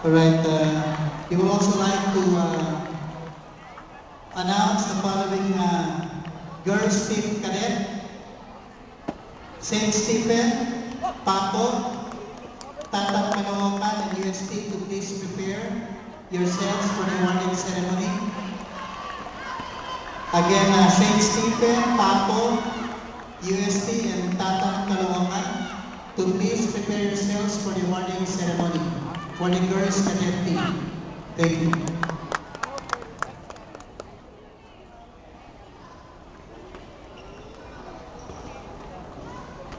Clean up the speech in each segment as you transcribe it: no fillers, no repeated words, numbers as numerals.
Alright, we would also like to announce the following Girls Team Cadet. St. Stephen, Papo, Tatang Caloocan, and UST to please prepare yourselves for the awarding ceremony. Again, St. Stephen, Papo, UST, and Tatang Caloocan to please prepare yourselves for the awarding ceremony for the Girls Cadet Team. Thank you.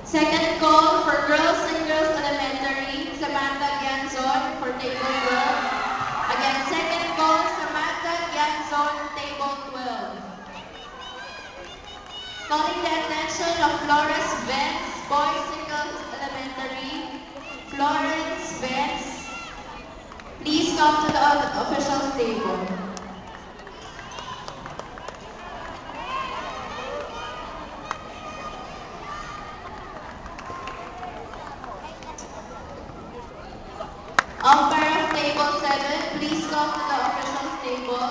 Second call for Girls and Girls Elementary, Samantha Gianzon for Table 12. Again, second call, Samantha Gianzon, Table 12. Calling the attention of Flores Vance, Boys and Girls Elementary, Florence Vance, please come to the officials table. Umpire of Table 7, please come to the officials table.